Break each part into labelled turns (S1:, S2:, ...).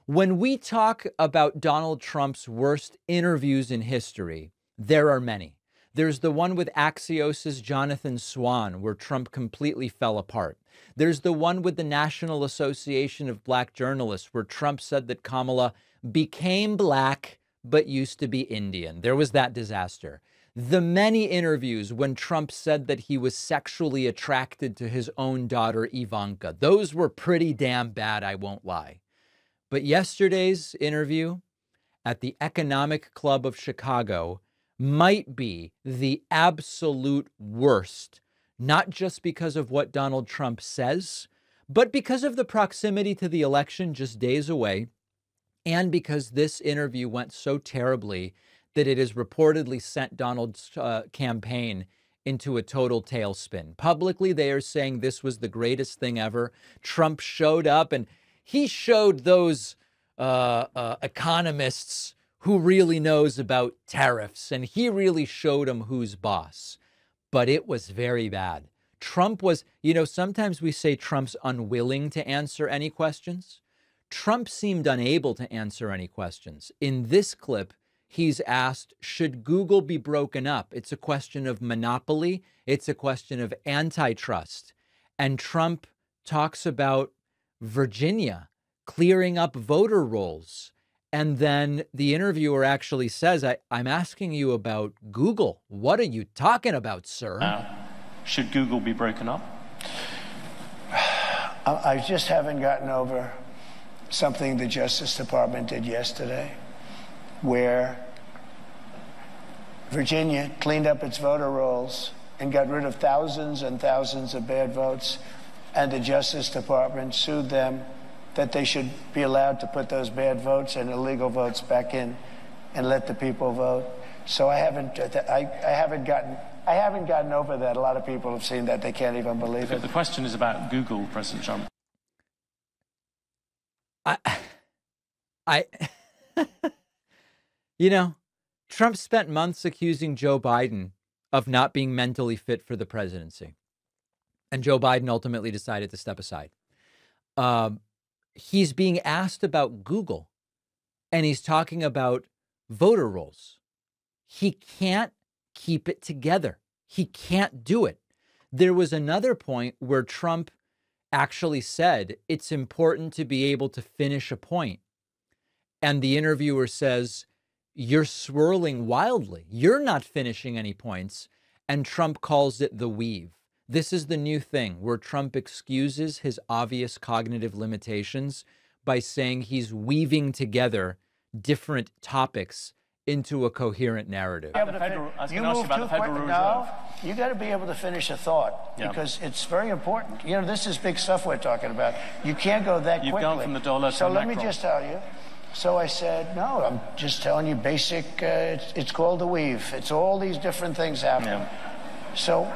S1: When we talk about Donald Trump's worst interviews in history, there are many. There's the one with Axios's Jonathan Swan, where Trump completely fell apart. There's the one with the National Association of Black Journalists, where Trump said that Kamala became black but used to be Indian. There was that disaster. The many interviews when Trump said that he was sexually attracted to his own daughter, Ivanka. Those were pretty damn bad, I won't lie. But yesterday's interview at the Economic Club of Chicago might be the absolute worst, not just because of what Donald Trump says, but because of the proximity to the election just days away, and because this interview went so terribly that it has reportedly sent Donald's campaign into a total tailspin. Publicly, they are saying this was the greatest thing ever. Trump showed up and he showed those economists who really knows about tariffs, and he really showed them who's boss. But it was very bad. Trump was, sometimes we say Trump's unwilling to answer any questions. Trump seemed unable to answer any questions. In this clip, he's asked, should Google be broken up? It's a question of monopoly. It's a question of antitrust. And Trump talks about Virginia clearing up voter rolls. And then the interviewer actually says, I'm asking you about Google. What are you talking about, sir?
S2: Should Google be broken up?
S3: I just haven't gotten over something the Justice Department did yesterday, where Virginia cleaned up its voter rolls and got rid of thousands and thousands of bad votes, and the Justice Department sued them that they should be allowed to put those bad votes and illegal votes back in and let the people vote. So I haven't gotten over that. A lot of people have seen that. They can't even believe it.
S2: The question is about Google, President Trump.
S1: Trump spent months accusing Joe Biden of not being mentally fit for the presidency. And Joe Biden ultimately decided to step aside. He's being asked about Google, and he's talking about voter rolls. He can't keep it together. He can't do it. There was another point where Trump actually said it's important to be able to finish a point. And the interviewer says, you're swirling wildly. You're not finishing any points. And Trump calls it the weave. This is the new thing where Trump excuses his obvious cognitive limitations by saying he's weaving together different topics into a coherent narrative.
S3: You got to be able to finish a thought because it's very important. This is big stuff we're talking about. You can't go that quickly.
S2: You've gone from the dollar to
S3: So let
S2: macro.
S3: me just tell you. So I said, no, I'm just telling you basic, it's called the weave. It's all these different things happening.
S2: Yeah.
S3: So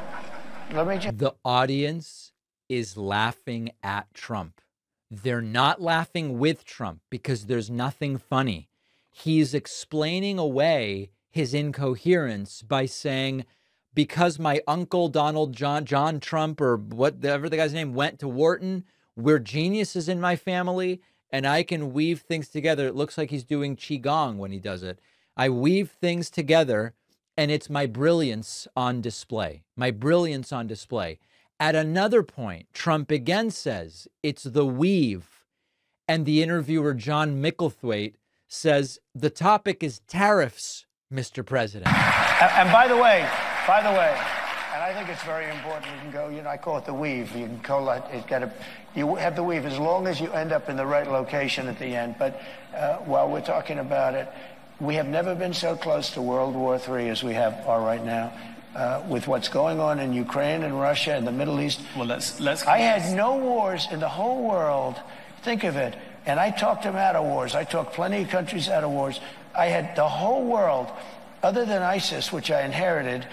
S3: let me just...
S1: The audience is laughing at Trump. They're not laughing with Trump because there's nothing funny. He's explaining away his incoherence by saying, because my uncle Donald John Trump, or whatever the guy's name, went to Wharton, we're geniuses in my family, and I can weave things together. It looks like he's doing Qigong when he does it. I weave things together, and it's my brilliance on display. My brilliance on display. At another point, Trump again says, it's the weave. And the interviewer, John Micklethwaite, says, the topic is tariffs, Mr. President.
S3: And by the way, and I think it's very important, you can go, I call it the weave. You can call it, you have the weave as long as you end up in the right location at the end. But while we're talking about it, we have never been so close to World War III as we are right now. With what's going on in Ukraine and Russia and the Middle East.
S2: Well, let's.
S3: I had no wars in the whole world. Think of it. And I talked them out of wars. I talked plenty of countries out of wars. I had the whole world, other than ISIS, which I inherited,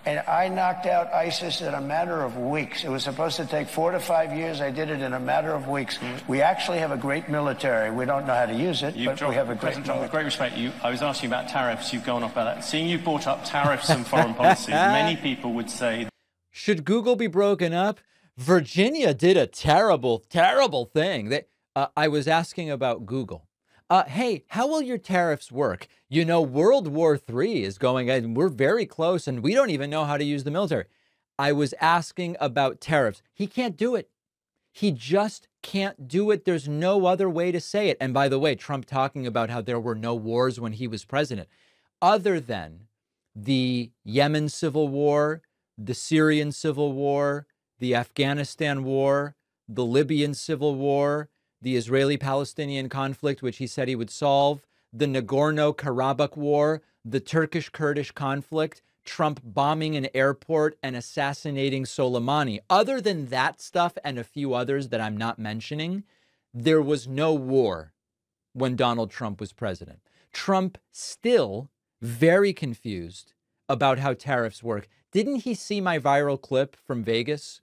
S3: and I knocked out ISIS in a matter of weeks. It was supposed to take 4 to 5 years. I did it in a matter of weeks. We actually have a great military. We don't know how to use it, but we have a great military.
S2: With great respect, I was asking about tariffs. You've gone off about that. Seeing you brought up tariffs and foreign policy, many people would say...
S1: Should Google be broken up? Virginia did a terrible, terrible thing. I was asking about Google. Hey, how will your tariffs work? You know, World War III is going on. We're very close, and we don't even know how to use the military. I was asking about tariffs. He can't do it. He just can't do it. There's no other way to say it. And by the way, Trump talking about how there were no wars when he was president, other than the Yemen civil war, the Syrian civil war, the Afghanistan war, the Libyan civil war, the Israeli-Palestinian conflict, which he said he would solve, the Nagorno-Karabakh war, the Turkish-Kurdish conflict, Trump bombing an airport and assassinating Soleimani. Other than that stuff and a few others that I'm not mentioning, there was no war when Donald Trump was president. Trump still very confused about how tariffs work. Didn't he see my viral clip from Vegas?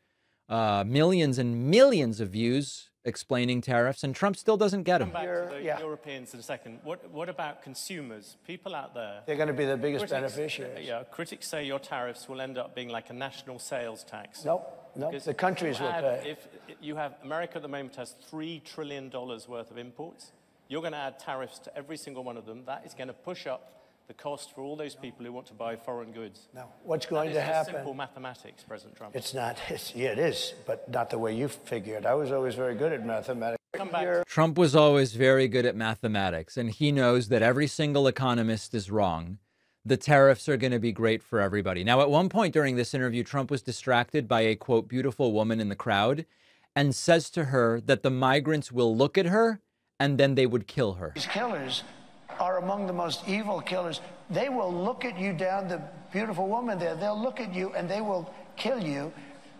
S1: Millions and millions of views explaining tariffs, and Trump still doesn't get them.
S2: Come back to the Europeans in a second. What about consumers, people out there?
S3: They're going to be the biggest beneficiaries.
S2: Yeah, critics say your tariffs will end up being like a national sales tax.
S3: Nope, the countries will pay.
S2: If you have, America at the moment has $3 trillion worth of imports. You're going to add tariffs to every single one of them. That is going to push up the cost for all those people who want to buy foreign goods.
S3: Now, what's going to happen?
S2: Simple mathematics, President Trump.
S3: It's not. Yeah, it is, but not the way you figure it. I was always very good at mathematics.
S2: Come back.
S1: Trump was always very good at mathematics, and he knows that every single economist is wrong. The tariffs are going to be great for everybody. Now, at one point during this interview, Trump was distracted by a, quote, beautiful woman in the crowd and says to her that the migrants will look at her and then they would kill her.
S3: These killers are among the most evil killers. They will look at you down, the beautiful woman there. They'll look at you and they will kill you.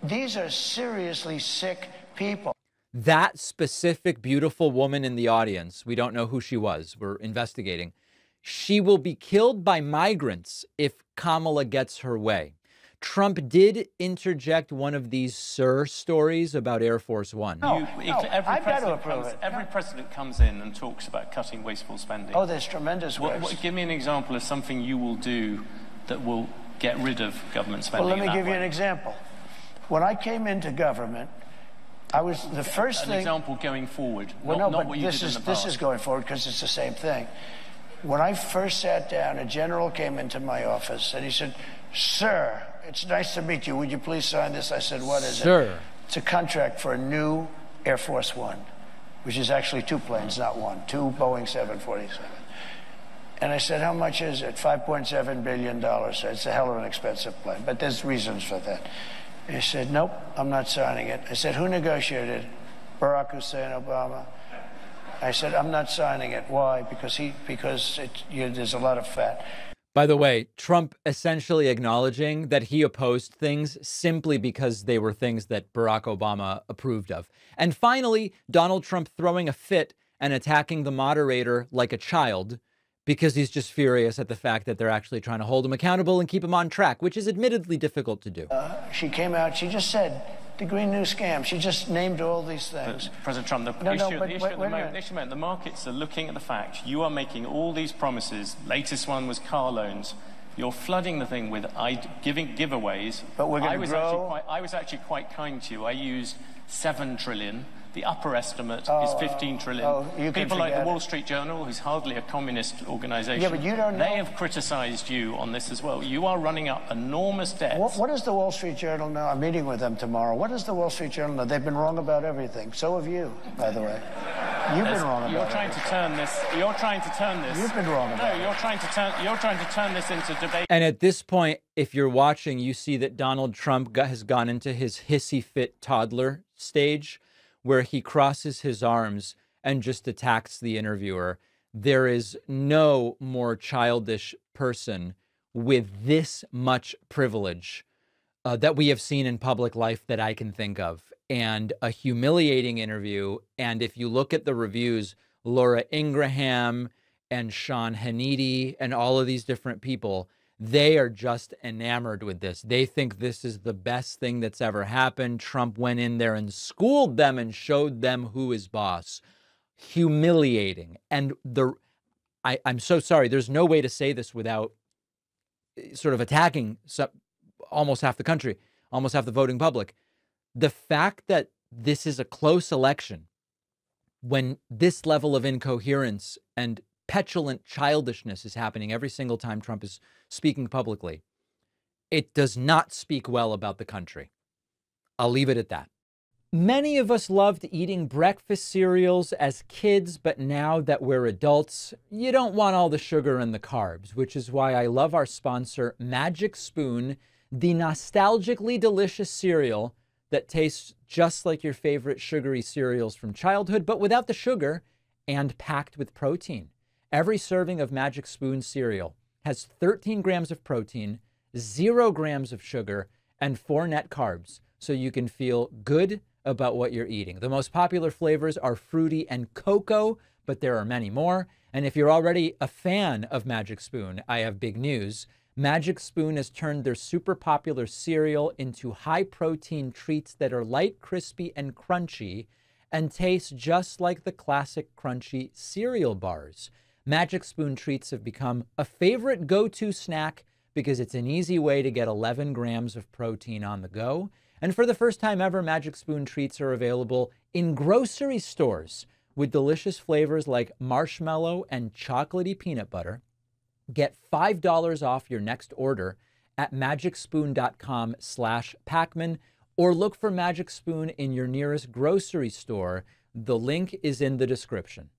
S3: These are seriously sick people.
S1: That specific beautiful woman in the audience, we don't know who she was. We're investigating. She will be killed by migrants if Kamala gets her way. Trump did interject one of these Sir stories about Air Force One.
S2: Every president comes in and talks about cutting wasteful spending.
S3: Oh, there's tremendous waste.
S2: Give me an example of something you will do that will get rid of government spending.
S3: Well, let me give you an example. When I came into government, I was the first thing.
S2: An example going forward.
S3: Well,
S2: not
S3: no, but
S2: what you did in the past.
S3: this is going forward because it's the same thing. When I first sat down, a general came into my office and he said, "Sir, it's nice to meet you. Would you please sign this?" I said, "What is it?"
S1: Sir.
S3: It's a contract for a new Air Force One, which is actually two planes, not one, two Boeing 747. And I said, "How much is it?" $5.7 billion. So it's a hell of an expensive plane, but there's reasons for that. And he said, "Nope, I'm not signing it." I said, "Who negotiated?" Barack Hussein Obama. I said, "I'm not signing it." Why? Because there's a lot of fat.
S1: By the way, Trump essentially acknowledging that he opposed things simply because they were things that Barack Obama approved of. And finally, Donald Trump throwing a fit and attacking the moderator like a child because he's just furious at the fact that they're actually trying to hold him accountable and keep him on track, which is admittedly difficult to do.
S3: She came out, she just said, the Green New Scam. She just named all these things.
S2: President Trump, the issue, the markets are looking at the fact you are making all these promises. Latest one was car loans. You're flooding the thing with giving giveaways.
S3: But we're going to grow.
S2: I was actually quite kind to you. I used $7 trillion. The upper estimate is $15 trillion. People like the Wall Street Journal, who's hardly a communist organization,
S3: yeah, but you don't know.
S2: They have criticized you on this as well. You are running up enormous debts.
S3: What does the Wall Street Journal know? I'm meeting with them tomorrow. What does the Wall Street Journal know? They've been wrong about everything. So have you, by the way. You've been wrong about
S2: You're trying to turn this. You're trying to turn this.
S3: You've been wrong about it.
S2: You're trying to turn this into debate.
S1: And at this point, if you're watching, you see that Donald Trump has gone into his hissy fit toddler stage, where he crosses his arms and just attacks the interviewer. There is no more childish person with this much privilege that we have seen in public life that I can think of. And a humiliating interview. And if you look at the reviews, Laura Ingraham and Sean Hannity and all of these different people, they are just enamored with this. They think this is the best thing that's ever happened. Trump went in there and schooled them and showed them who is boss. Humiliating. And I'm so sorry. There's no way to say this without sort of attacking almost half the country, almost half the voting public. The fact that this is a close election when this level of incoherence and petulant childishness is happening every single time Trump is speaking publicly, it does not speak well about the country. I'll leave it at that. Many of us loved eating breakfast cereals as kids, but now that we're adults, you don't want all the sugar and the carbs, which is why I love our sponsor, Magic Spoon, the nostalgically delicious cereal that tastes just like your favorite sugary cereals from childhood, but without the sugar and packed with protein. Every serving of Magic Spoon cereal has 13 grams of protein, 0 grams of sugar, and 4 net carbs, so you can feel good about what you're eating. The most popular flavors are fruity and cocoa, but there are many more. And if you're already a fan of Magic Spoon, I have big news. Magic Spoon has turned their super popular cereal into high-protein treats that are light, crispy, and crunchy, and taste just like the classic crunchy cereal bars. Magic Spoon treats have become a favorite go-to snack because it's an easy way to get 11 grams of protein on the go. And for the first time ever, Magic Spoon treats are available in grocery stores with delicious flavors like marshmallow and chocolatey peanut butter. Get $5 off your next order at magicspoon.com/Pacman, or look for Magic Spoon in your nearest grocery store. The link is in the description.